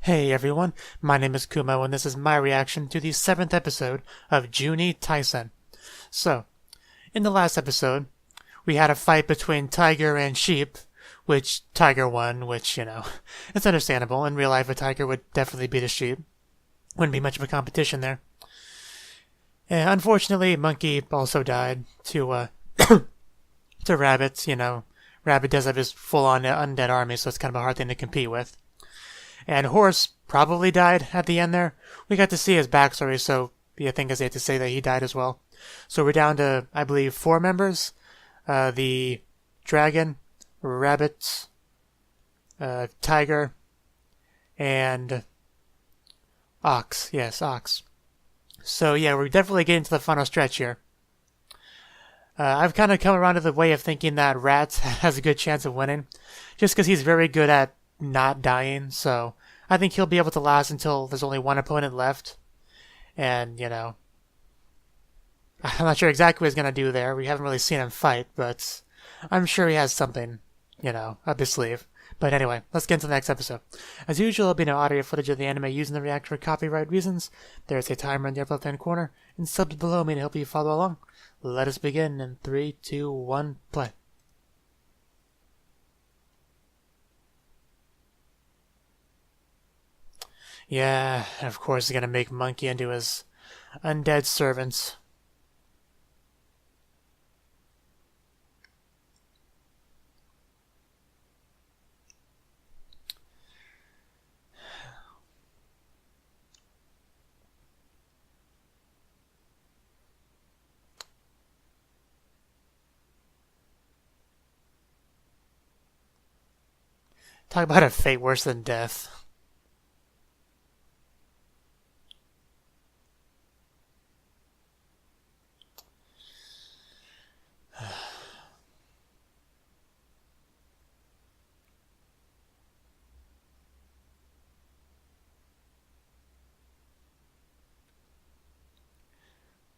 Hey everyone, my name is Kumo and this is my reaction to the 7th episode of Juuni Taisen. So, in the last episode, we had a fight between Tiger and Sheep, which Tiger won, which, it's understandable. In real life, a tiger would definitely beat a sheep. Wouldn't be much of a competition there. And unfortunately, Monkey also died to Rabbit. Rabbit does have his full-on undead army, so it's kind of a hard thing to compete with. And Horse probably died at the end there. We got to see his backstory, so I think it's safe to say that he died as well. So we're down to, I believe, 4 members. The Dragon, Rabbit, Tiger, and Ox. Yes, Ox. So yeah, we're definitely getting to the final stretch here. I've kind of come around to the way of thinking that Rat has a good chance of winning, just because he's very good at not dying, so I think he'll be able to last until there's only one opponent left. And, I'm not sure exactly what he's going to do there. We haven't really seen him fight, but I'm sure he has something, up his sleeve. But anyway, let's get into the next episode. As usual, there'll be no audio footage of the anime using the react for copyright reasons. There's a timer in the upper left-hand corner, and subs below me to help you follow along. Let us begin in 3, 2, 1, play. Yeah, and of course he's gonna make Monkey into his undead servants. Talk about a fate worse than death.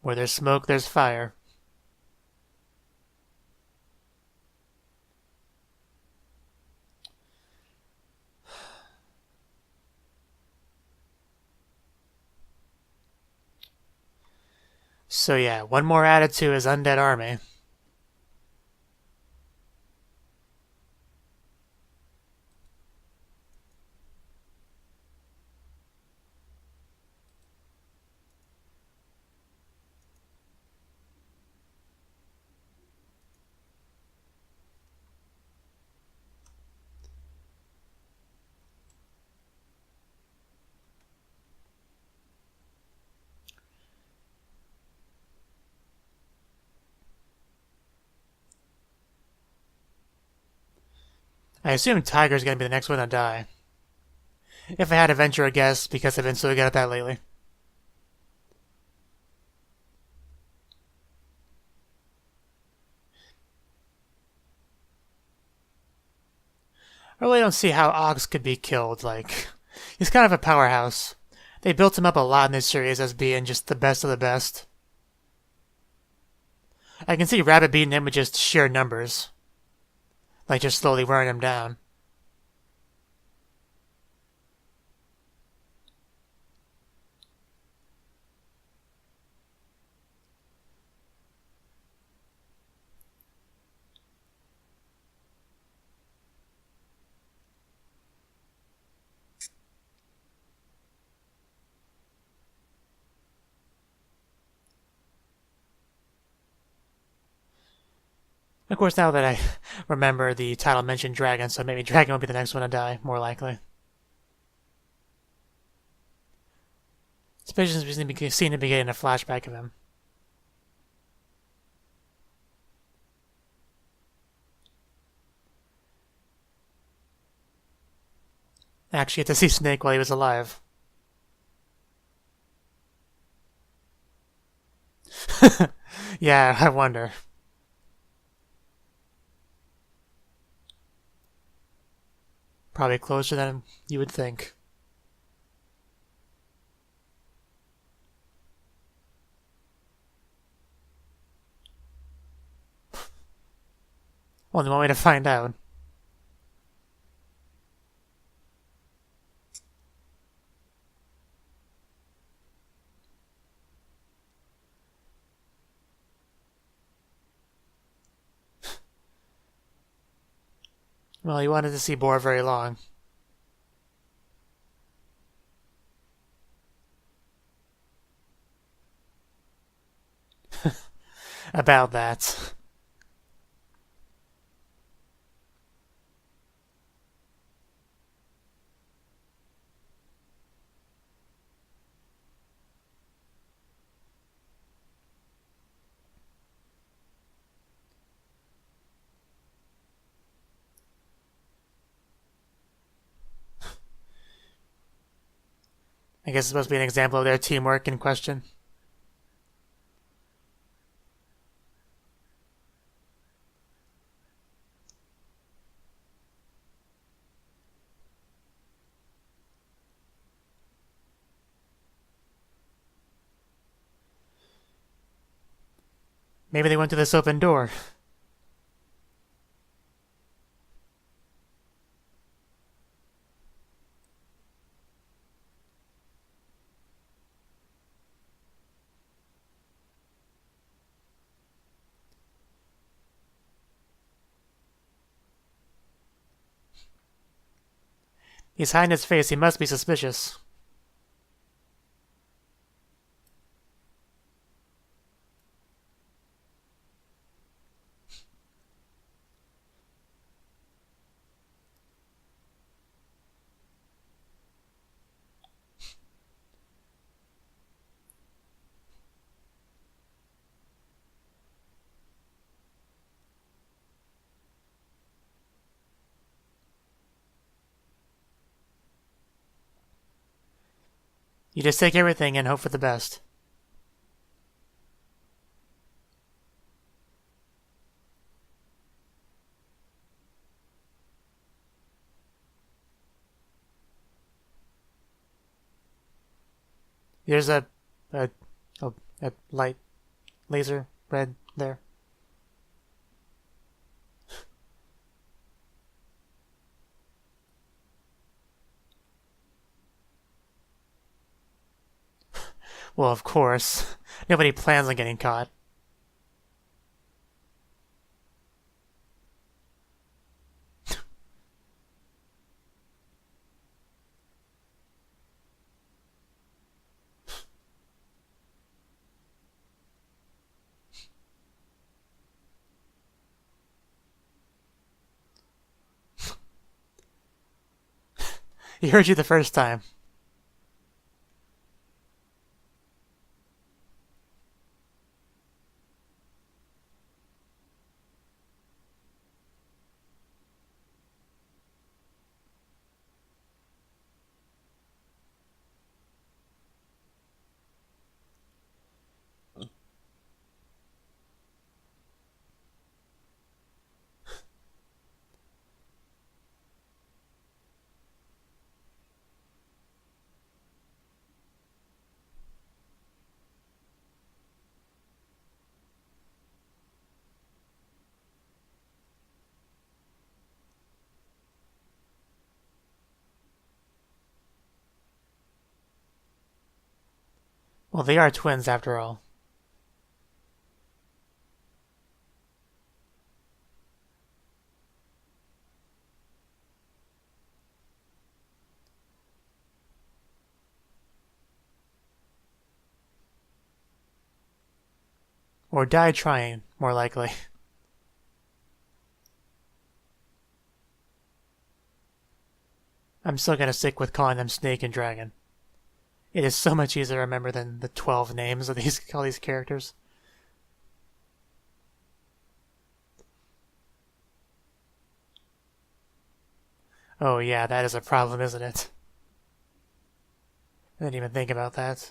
Where there's smoke, there's fire. So yeah, one more added to his undead army. I assume Tiger's gonna be the next one to die. If I had to venture a guess, because I've been so good at that lately. I really don't see how Ox could be killed. He's kind of a powerhouse. They built him up a lot in this series as being just the best of the best. I can see Rabbit beating him with just sheer numbers. Just slowly wearing him down. Of course, now that I remember, the title mentioned Dragon, so maybe Dragon will be the next one to die, more likely. Especially since we seem to be getting a flashback of him. I actually get to see Snake while he was alive. Yeah, I wonder. Probably closer than you would think. Only one way to find out. Well, he wanted to see Boar very long. About that. I guess it's supposed to be an example of their teamwork in question. Maybe they went to this open door. He's hiding his face. He must be suspicious. You just take everything and hope for the best. There's a light laser red there. Well, of course. Nobody plans on getting caught. He heard you the first time. Well, they are twins after all. Or die trying, more likely. I'm still gonna stick with calling them Snake and Dragon. It is so much easier to remember than the 12 names of all these characters. Oh yeah, that is a problem, isn't it? I didn't even think about that.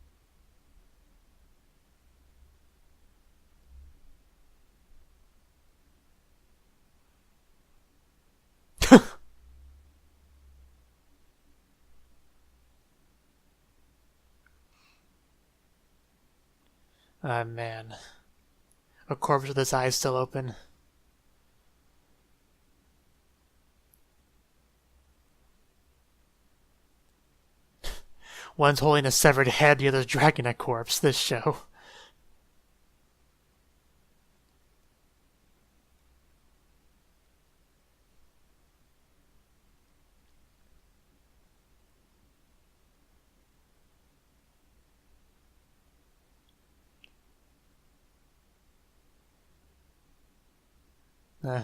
Ah, man. A corpse with its eyes still open. One's holding a severed head, the other's dragging a corpse. This show.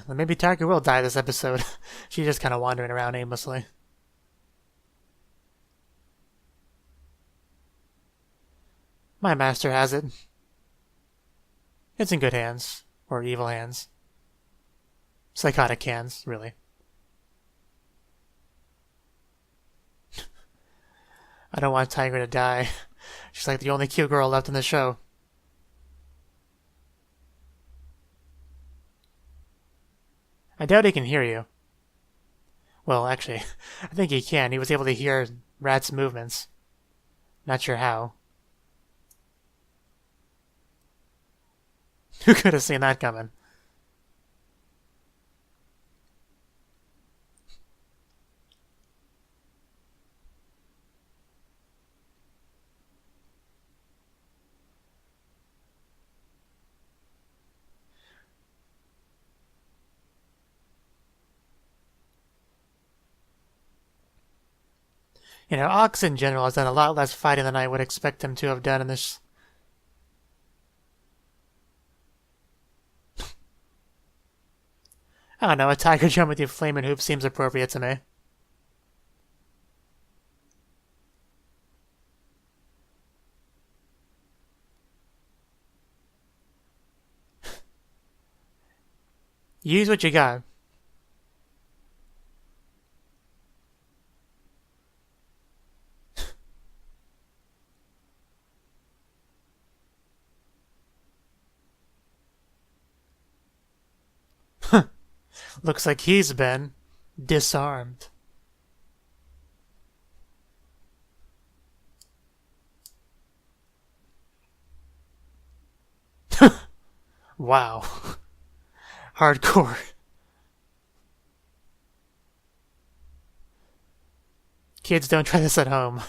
Maybe Tiger will die this episode. She's just kind of wandering around aimlessly. My master has it. It's in good hands. Or evil hands. Psychotic hands, really. I don't want Tiger to die. She's like the only cute girl left in the show. I doubt he can hear you. Well, actually, I think he can. He was able to hear Rat's movements. Not sure how. Who could have seen that coming? You know, Ox in general has done a lot less fighting than I would expect him to have done in this. I don't know, a tiger jump with your flaming hoop seems appropriate to me. Use what you got. Looks like he's been disarmed. Wow. Hardcore. Kids, don't try this at home.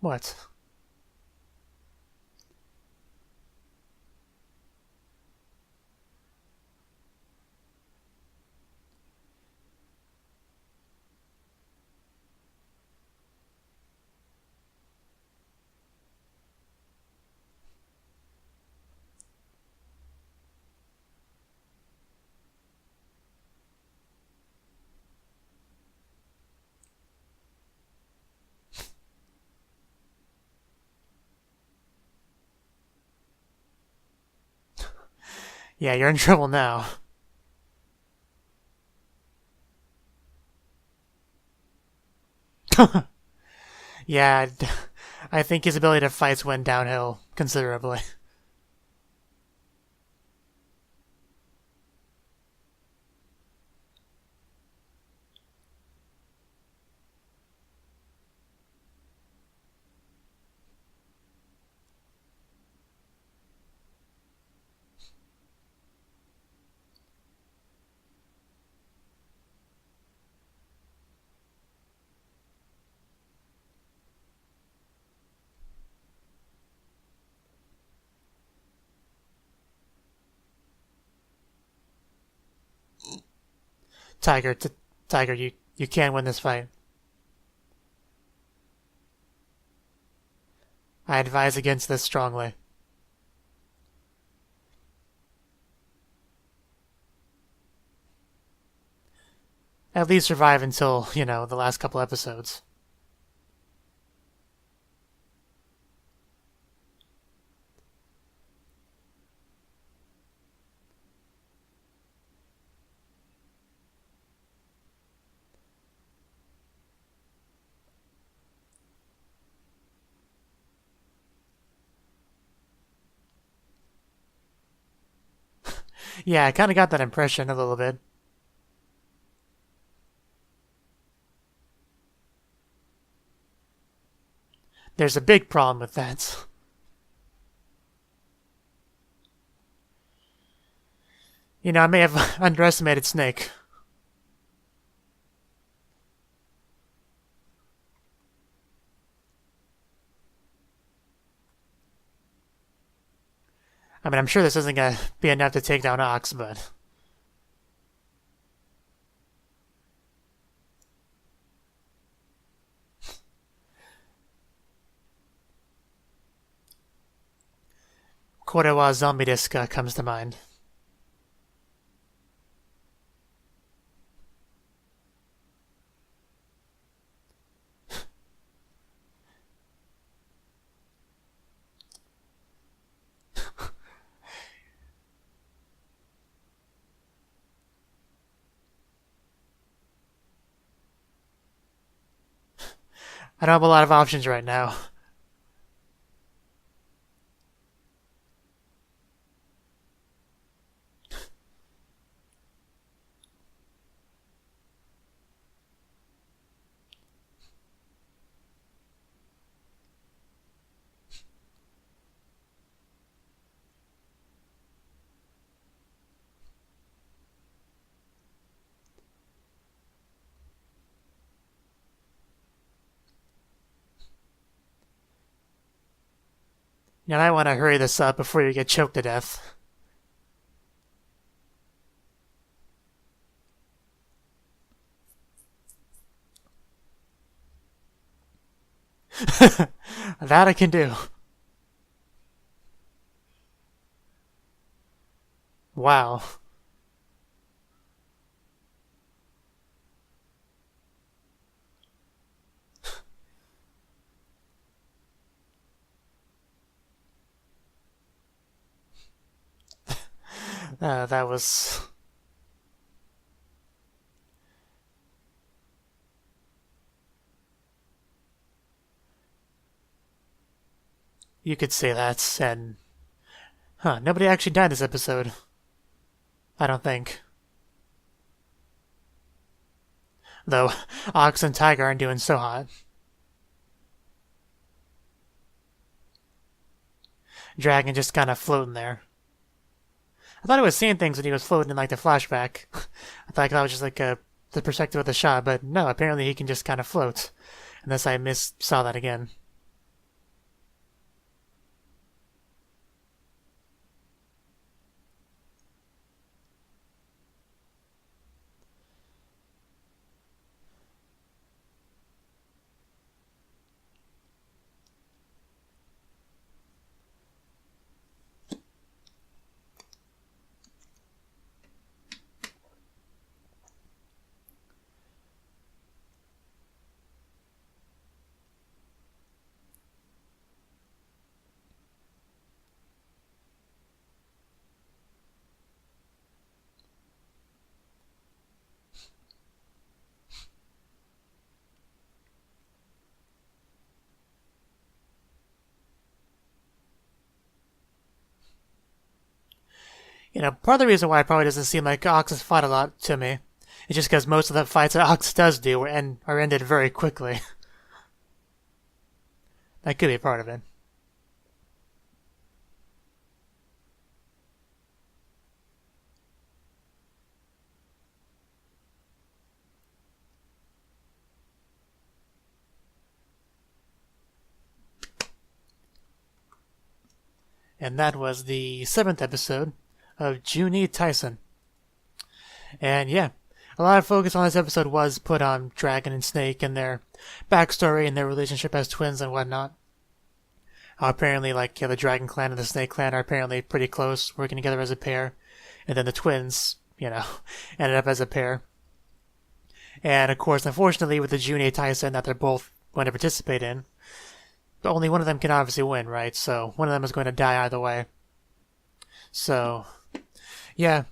What? Yeah, you're in trouble now. Yeah, I think his ability to fight went downhill considerably. Tiger, Tiger, you can't win this fight. I advise against this strongly. At least survive until, the last couple episodes. Yeah, I kind of got that impression a little bit. There's a big problem with that. You know, I may have underestimated Snake. I mean, I'm sure this isn't going to be enough to take down Ox, but... Korewa Zombie Disc comes to mind. I don't have a lot of options right now. And I want to hurry this up before you get choked to death. That I can do. Wow. That was... You could say that, and... Huh, nobody actually died this episode. I don't think. Though, Ox and Tiger aren't doing so hot. Dragon just kind of floating there. I thought I was seeing things when he was floating in like the flashback. I thought that was just like the perspective of the shot, but no, apparently he can just kind of float. Unless I saw that again. You know, part of the reason why it probably doesn't seem like Ox has fought a lot to me is just because most of the fights that Ox does do are ended very quickly. That could be part of it. And that was the 7th episode of Juuni Taisen. And yeah, a lot of focus on this episode was put on Dragon and Snake and their backstory and their relationship as twins and whatnot. Apparently, like, yeah, the Dragon Clan and the Snake Clan are apparently pretty close, working together as a pair. And then the twins, you know, ended up as a pair. And of course, unfortunately, with the Juuni Taisen that they're both going to participate in, but only one of them can obviously win, right? So one of them is going to die either way. So, yeah.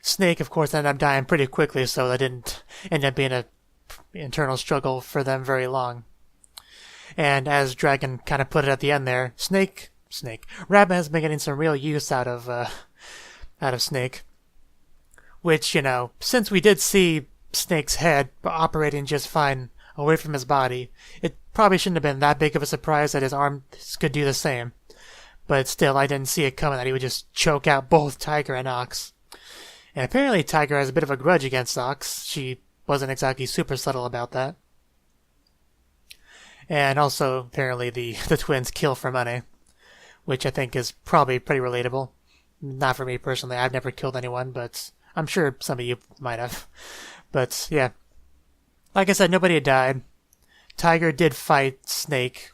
Snake, of course, ended up dying pretty quickly, so that didn't end up being an internal struggle for them very long. And as Dragon kind of put it at the end there, Rabbit has been getting some real use out of out of Snake. Which, since we did see Snake's head operating just fine away from his body, it probably shouldn't have been that big of a surprise that his arms could do the same. But still, I didn't see it coming that he would just choke out both Tiger and Ox. And apparently Tiger has a bit of a grudge against Ox. She wasn't exactly super subtle about that. And also, apparently, the twins kill for money, which I think is probably pretty relatable. Not for me personally. I've never killed anyone, but I'm sure some of you might have. But, yeah. Like I said, nobody had died. Tiger did fight Snake,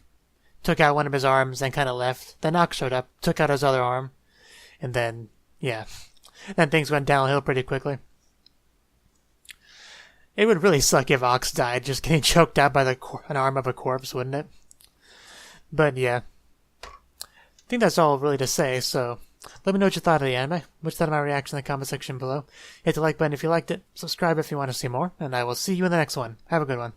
took out one of his arms, and kind of left. Then Ox showed up, took out his other arm, and then, yeah. Then things went downhill pretty quickly. It would really suck if Ox died just getting choked out by an arm of a corpse, wouldn't it? But, yeah. I think that's all really to say, so let me know what you thought of the anime. Which thought of my reaction in the comment section below. Hit the like button if you liked it, subscribe if you want to see more, and I will see you in the next one. Have a good one.